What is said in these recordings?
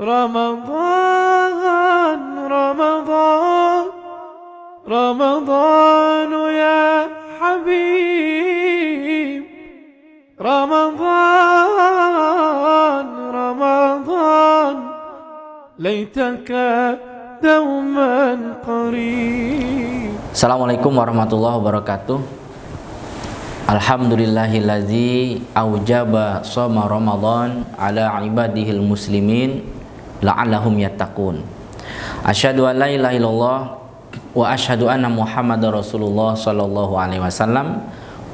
رمضان رمضان رمضان يا حبيب رمضان رمضان ليتك دوما قريب. Assalamualaikum warahmatullahi wabarakatuh. Alhamdulillahilladzi aujaba shoma Ramadan ala ibadihil muslimin la'allahum yattaqun. Asyhadu an la ilaha illallah wa asyhadu anna Muhammadar Rasulullah sallallahu alaihi wasallam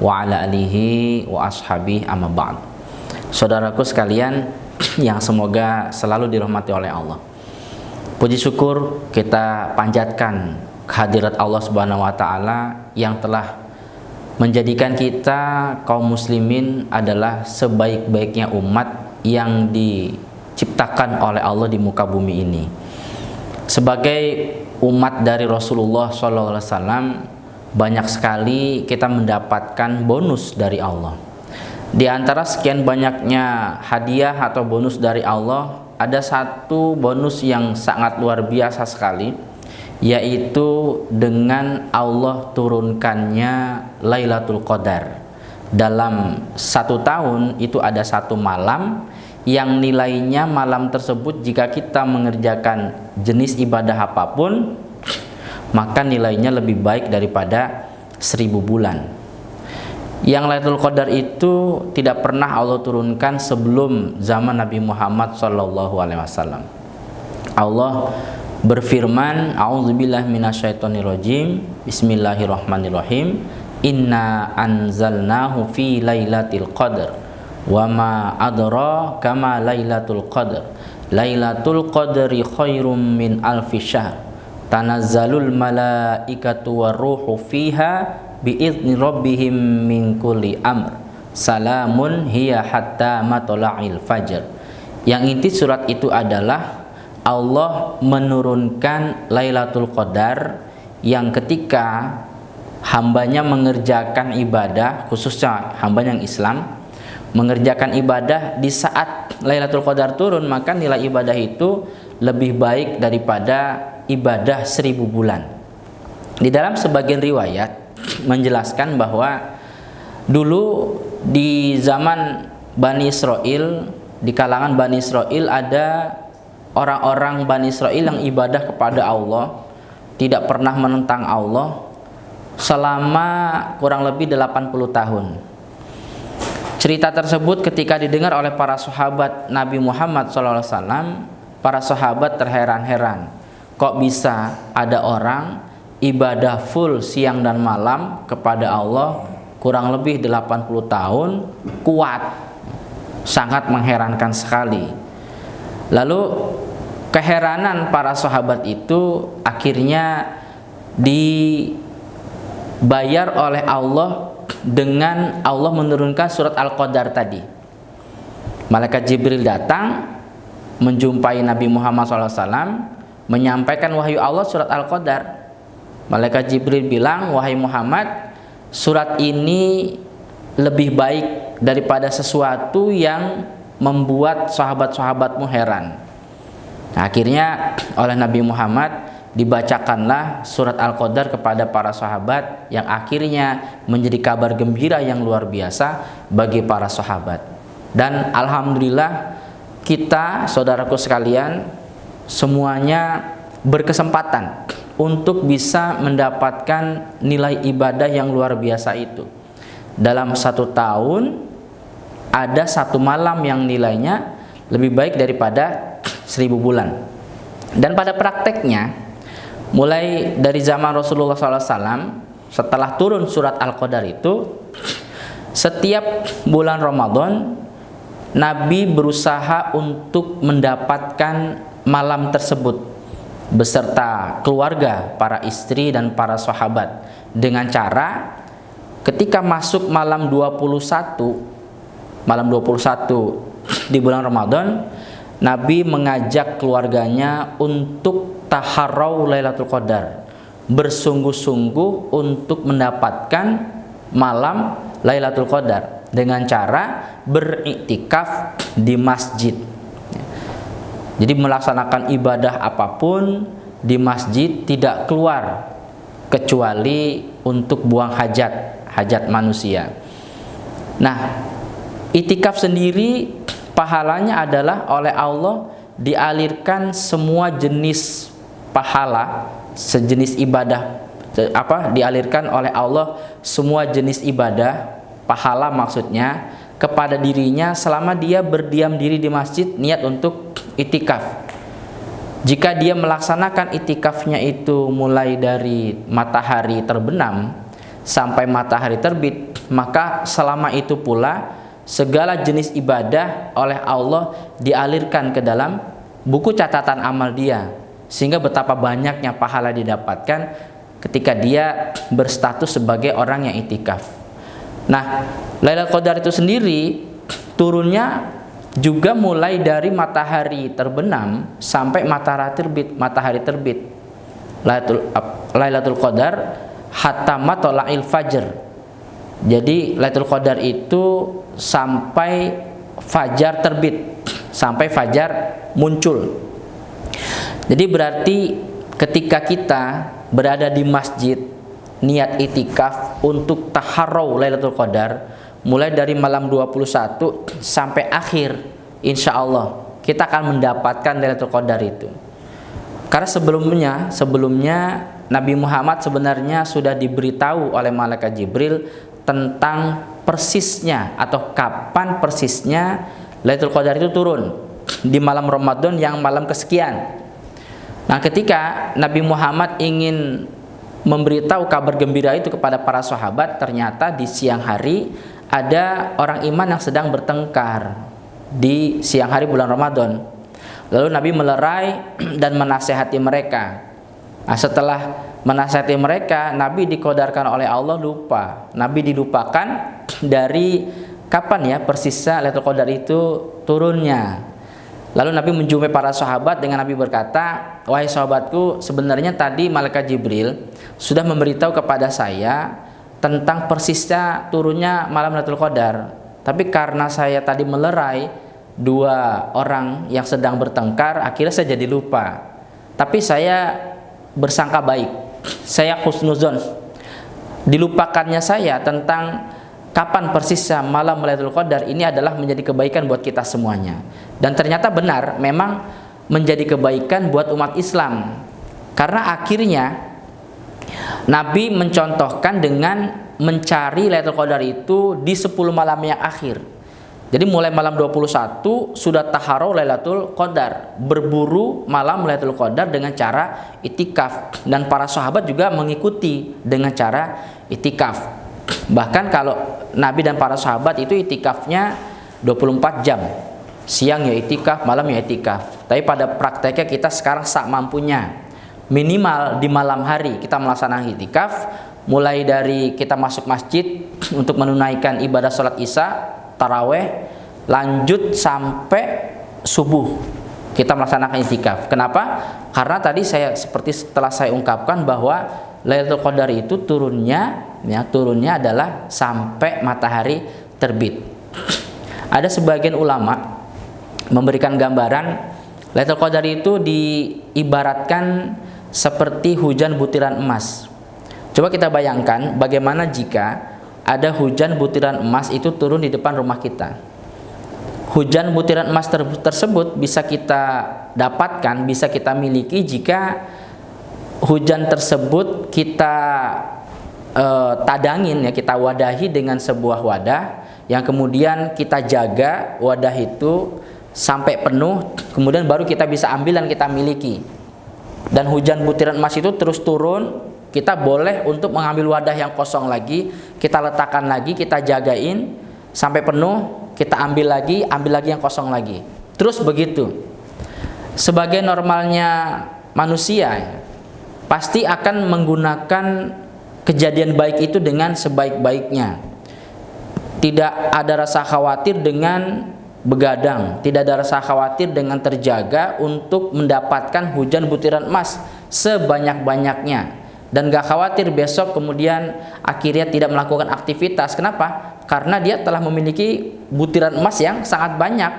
wa ala alihi wa ashabihi amma ba'd. Saudaraku sekalian yang semoga selalu dirahmati oleh Allah. Puji syukur kita panjatkan kehadirat Allah Subhanahu wa taala yang telah menjadikan kita kaum muslimin adalah sebaik-baiknya umat yang diciptakan oleh Allah di muka bumi ini. Sebagai umat dari Rasulullah SAW, banyak sekali kita mendapatkan bonus dari Allah. Di antara sekian banyaknya hadiah atau bonus dari Allah, ada satu bonus yang sangat luar biasa sekali, yaitu dengan Allah turunkannya Lailatul Qadar. Dalam satu tahun itu ada satu malam yang nilainya malam tersebut jika kita mengerjakan jenis ibadah apapun maka nilainya lebih baik daripada 1000 bulan. Yang Lailatul Qadar itu tidak pernah Allah turunkan sebelum zaman Nabi Muhammad SAW. Allah berfirman, a'udzubillahi minasyaitonirrajim, bismillahirrahmanirrahim, inna anzalnahu fi lailatul qadar wa ma adraka ma lailatul qadar lailatul qadri khairum min alfi syahr tanazzalul malaikatu waruhu fiha biizni rabbihim min kulli amr salamun hiya hatta matla'il fajr. Yang inti surat itu adalah Allah menurunkan Lailatul Qadar yang ketika hambanya mengerjakan ibadah, khususnya hamba yang Islam mengerjakan ibadah di saat Lailatul Qadar turun, maka nilai ibadah itu lebih baik daripada ibadah 1000 bulan. Di dalam sebagian riwayat menjelaskan bahwa dulu di zaman Bani Israel, di kalangan Bani Israel ada orang-orang Bani Israel yang ibadah kepada Allah, tidak pernah menentang Allah selama kurang lebih 80 tahun. Cerita tersebut ketika didengar oleh para sahabat Nabi Muhammad SAW, para sahabat terheran-heran, kok bisa ada orang ibadah full siang dan malam kepada Allah kurang lebih 80 tahun, kuat, sangat mengherankan sekali. Lalu keheranan para sahabat itu akhirnya dibayar oleh Allah dengan Allah menurunkan surat Al-Qadar tadi. Malaikat Jibril datang menjumpai Nabi Muhammad SAW, menyampaikan wahyu Allah surat Al-Qadar. Malaikat Jibril bilang, wahai Muhammad, surat ini lebih baik daripada sesuatu yang membuat sahabat-sahabatmu heran. Akhirnya oleh Nabi Muhammad dibacakanlah surat Al-Qadar kepada para sahabat yang akhirnya menjadi kabar gembira yang luar biasa bagi para sahabat. Dan alhamdulillah kita, saudaraku sekalian, semuanya berkesempatan untuk bisa mendapatkan nilai ibadah yang luar biasa itu. Dalam satu tahun ada satu malam yang nilainya lebih baik daripada 1000 bulan. Dan pada prakteknya, mulai dari zaman Rasulullah SAW, setelah turun surat Al-Qadar itu, setiap bulan Ramadan Nabi berusaha untuk mendapatkan malam tersebut beserta keluarga, para istri dan para sahabat, dengan cara ketika masuk malam 21 di bulan Ramadan, Nabi mengajak keluarganya untuk taharau Lailatul Qadar, bersungguh-sungguh untuk mendapatkan malam Lailatul Qadar dengan cara beriktikaf di masjid. Jadi melaksanakan ibadah apapun di masjid tidak keluar kecuali untuk buang hajat manusia. Nah, itikaf sendiri pahalanya adalah oleh Allah dialirkan semua jenis pahala, sejenis ibadah dialirkan oleh Allah semua jenis ibadah, pahala maksudnya, kepada dirinya selama dia berdiam diri di masjid niat untuk itikaf. Jika dia melaksanakan itikafnya itu mulai dari matahari terbenam sampai matahari terbit, maka selama itu pula segala jenis ibadah oleh Allah dialirkan ke dalam buku catatan amal dia, sehingga betapa banyaknya pahala didapatkan ketika dia berstatus sebagai orang yang itikaf. Nah, Lailatul Qadar itu sendiri turunnya juga mulai dari matahari terbenam sampai matahari terbit. Lailatul Qadar hatta matola'il fajr. Jadi Lailatul Qadar itu sampai fajar terbit, sampai fajar muncul. Jadi berarti ketika kita berada di masjid niat itikaf untuk taharrau Lailatul Qadar mulai dari malam 21 sampai akhir, insya Allah kita akan mendapatkan Lailatul Qadar itu. Karena sebelumnya Nabi Muhammad sebenarnya sudah diberitahu oleh malaikat Jibril tentang persisnya atau kapan persisnya Lailatul Qadar itu turun di malam Ramadan yang malam kesekian. Nah, ketika Nabi Muhammad ingin memberitahu kabar gembira itu kepada para sahabat, ternyata di siang hari ada orang iman yang sedang bertengkar di siang hari bulan Ramadan. Lalu Nabi melerai dan menasehati mereka. Nah, setelah menasehati mereka, Nabi dikodarkan oleh Allah lupa. Nabi dilupakan dari kapan ya persisnya Lailatul Qadar itu turunnya. Lalu Nabi menjumpai para sahabat dengan Nabi berkata, "Wahai sahabatku, sebenarnya tadi malaikat Jibril sudah memberitahu kepada saya tentang persisnya turunnya malam Lailatul Qadar. Tapi karena saya tadi melerai dua orang yang sedang bertengkar, akhirnya saya jadi lupa. Tapi saya bersangka baik, saya husnuzon. Dilupakannya saya tentang kapan persisnya malam Lailatul Qadar ini adalah menjadi kebaikan buat kita semuanya." Dan ternyata benar, memang menjadi kebaikan buat umat Islam. Karena akhirnya Nabi mencontohkan dengan mencari Lailatul Qadar itu di 10 malam yang akhir. Jadi mulai malam 21 sudah taharau Lailatul Qadar, berburu malam Lailatul Qadar dengan cara itikaf, dan para sahabat juga mengikuti dengan cara itikaf. Bahkan kalau Nabi dan para sahabat itu itikafnya 24 jam. Siang ya itikaf, malam ya itikaf. Tapi pada prakteknya kita sekarang sak mampunya. Minimal di malam hari kita melaksanakan itikaf, mulai dari kita masuk masjid untuk menunaikan ibadah sholat isya, taraweh, lanjut sampai subuh kita melaksanakan itikaf. Kenapa? Karena tadi setelah saya ungkapkan bahwa Lailatul Qadar itu turunnya adalah sampai matahari terbit. Ada sebagian ulama memberikan gambaran Lailatul Qadar itu diibaratkan seperti hujan butiran emas. Coba kita bayangkan bagaimana jika ada hujan butiran emas itu turun di depan rumah kita. Hujan butiran emas tersebut bisa kita dapatkan, bisa kita miliki jika hujan tersebut kita tadangin ya, kita wadahi dengan sebuah wadah yang kemudian kita jaga wadah itu sampai penuh, kemudian baru kita bisa ambil dan kita miliki. Dan hujan butiran emas itu terus turun, kita boleh untuk mengambil wadah yang kosong lagi, kita letakkan lagi, kita jagain sampai penuh, kita ambil lagi yang kosong lagi. Terus begitu. Sebagai normalnya manusia, pasti akan menggunakan kejadian baik itu dengan sebaik-baiknya. Tidak ada rasa khawatir dengan begadang, tidak ada rasa khawatir dengan terjaga untuk mendapatkan hujan butiran emas sebanyak-banyaknya, dan gak khawatir besok kemudian akhirnya tidak melakukan aktivitas. Kenapa? Karena dia telah memiliki butiran emas yang sangat banyak,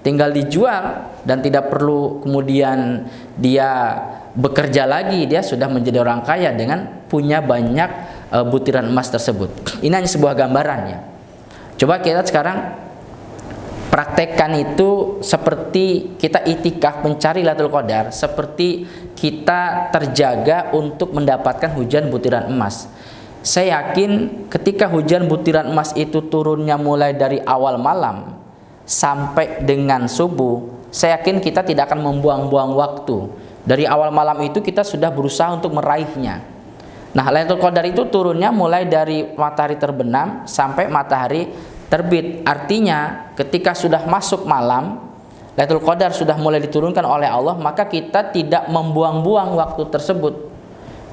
tinggal dijual dan tidak perlu kemudian dia bekerja lagi, dia sudah menjadi orang kaya dengan punya banyak butiran emas tersebut. Ini hanya sebuah gambaran ya. Coba kita sekarang praktekkan itu seperti kita itikaf mencari Lailatul Qadar, seperti kita terjaga untuk mendapatkan hujan butiran emas. Saya yakin ketika hujan butiran emas itu turunnya mulai dari awal malam sampai dengan subuh, saya yakin kita tidak akan membuang-buang waktu. Dari awal malam itu kita sudah berusaha untuk meraihnya. Nah, Lailatul Qadar itu turunnya mulai dari matahari terbenam sampai matahari terbit. Artinya ketika sudah masuk malam, Lailatul Qadar sudah mulai diturunkan oleh Allah, maka kita tidak membuang-buang waktu tersebut.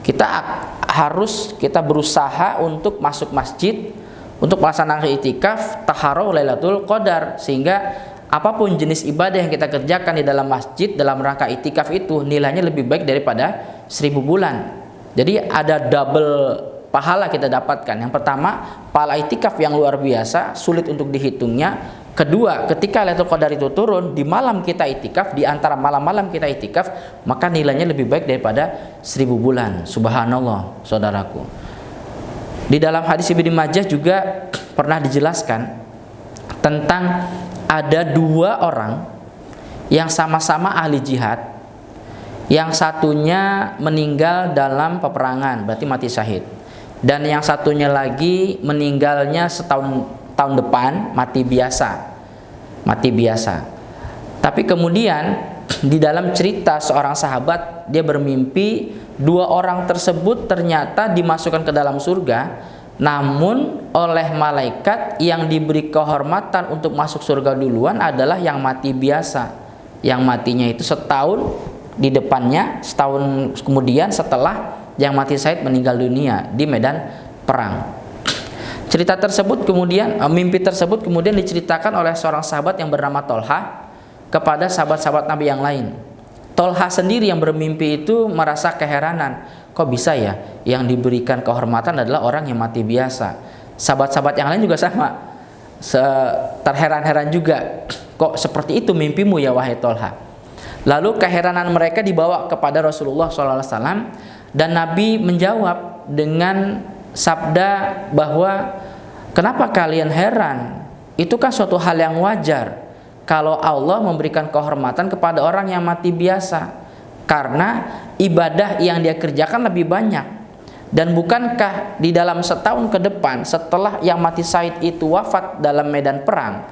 Kita berusaha untuk masuk masjid untuk melaksanakan itikaf taharau Lailatul Qadar, sehingga apapun jenis ibadah yang kita kerjakan di dalam masjid dalam rangka itikaf itu nilainya lebih baik daripada 1000 bulan. Jadi ada double pahala kita dapatkan. Yang pertama, pahala itikaf yang luar biasa, sulit untuk dihitungnya. Kedua, ketika Lailatul Qadar itu turun di malam kita itikaf, di antara malam-malam kita itikaf, maka nilainya lebih baik daripada 1000 bulan. Subhanallah, saudaraku. Di dalam hadis Ibnu Majah juga pernah dijelaskan tentang ada 2 orang yang sama-sama ahli jihad. Yang satunya meninggal dalam peperangan, berarti mati syahid. Dan yang satunya lagi meninggalnya tahun depan, mati biasa. Tapi kemudian di dalam cerita seorang sahabat, dia bermimpi 2 orang tersebut ternyata dimasukkan ke dalam surga. Namun oleh malaikat yang diberi kehormatan untuk masuk surga duluan adalah yang mati biasa, yang matinya itu setahun di depannya, setahun kemudian setelah yang mati syahid meninggal dunia di medan perang. Cerita tersebut kemudian, mimpi tersebut kemudian diceritakan oleh seorang sahabat yang bernama Tolha kepada sahabat-sahabat Nabi yang lain. Tolha sendiri yang bermimpi itu merasa keheranan, kok bisa ya yang diberikan kehormatan adalah orang yang mati biasa. Sahabat-sahabat yang lain juga sama, terheran-heran juga, kok seperti itu mimpimu ya wahai Tolha. Lalu keheranan mereka dibawa kepada Rasulullah SAW, dan Nabi menjawab dengan sabda bahwa kenapa kalian heran? Itu kan suatu hal yang wajar kalau Allah memberikan kehormatan kepada orang yang mati biasa, karena ibadah yang dia kerjakan lebih banyak. Dan bukankah di dalam setahun ke depan setelah yang mati syahid itu wafat dalam medan perang,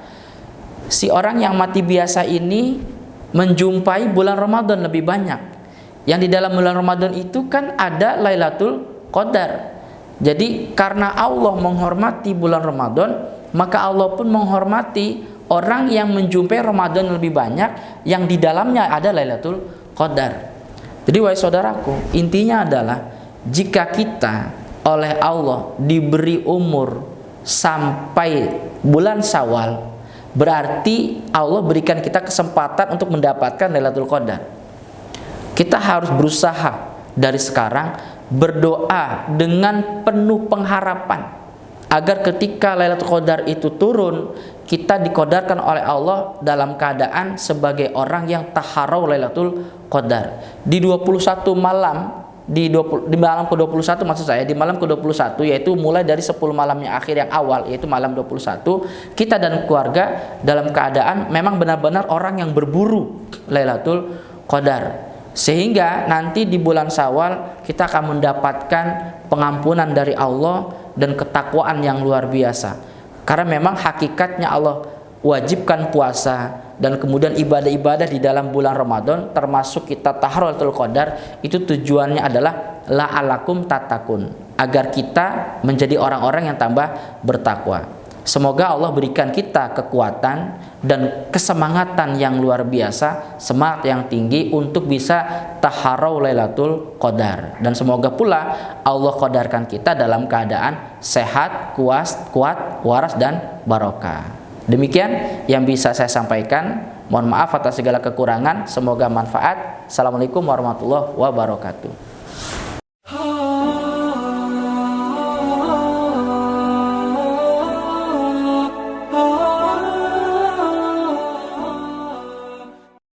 si orang yang mati biasa ini menjumpai bulan Ramadan lebih banyak. Yang di dalam bulan Ramadan itu kan ada Lailatul Qadar. Jadi karena Allah menghormati bulan Ramadan, maka Allah pun menghormati orang yang menjumpai Ramadan lebih banyak, yang di dalamnya ada Lailatul Qadar. Jadi wahai saudaraku, intinya adalah jika kita oleh Allah diberi umur sampai bulan Syawal, berarti Allah berikan kita kesempatan untuk mendapatkan Lailatul Qadar. Kita harus berusaha dari sekarang berdoa dengan penuh pengharapan agar ketika Lailatul Qadar itu turun, kita dikodarkan oleh Allah dalam keadaan sebagai orang yang taharau Lailatul Qadar. Di 21 malam, di malam ke-21 maksud saya, di malam ke-21, yaitu mulai dari 10 malamnya akhir yang awal, yaitu malam 21, kita dan keluarga dalam keadaan memang benar-benar orang yang berburu Lailatul Qadar. Sehingga nanti di bulan Syawal kita akan mendapatkan pengampunan dari Allah dan ketakwaan yang luar biasa. Karena memang hakikatnya Allah wajibkan puasa dan kemudian ibadah-ibadah di dalam bulan Ramadan, termasuk kita taharul qadar, itu tujuannya adalah la'alakum tatakun, agar kita menjadi orang-orang yang tambah bertakwa. Semoga Allah berikan kita kekuatan dan kesemangatan yang luar biasa, semangat yang tinggi untuk bisa taharau Lailatul Qadar. Dan semoga pula Allah qadarkan kita dalam keadaan sehat, kuat, waras dan barokah. Demikian yang bisa saya sampaikan. Mohon maaf atas segala kekurangan. Semoga manfaat. Assalamualaikum warahmatullahi wabarakatuh.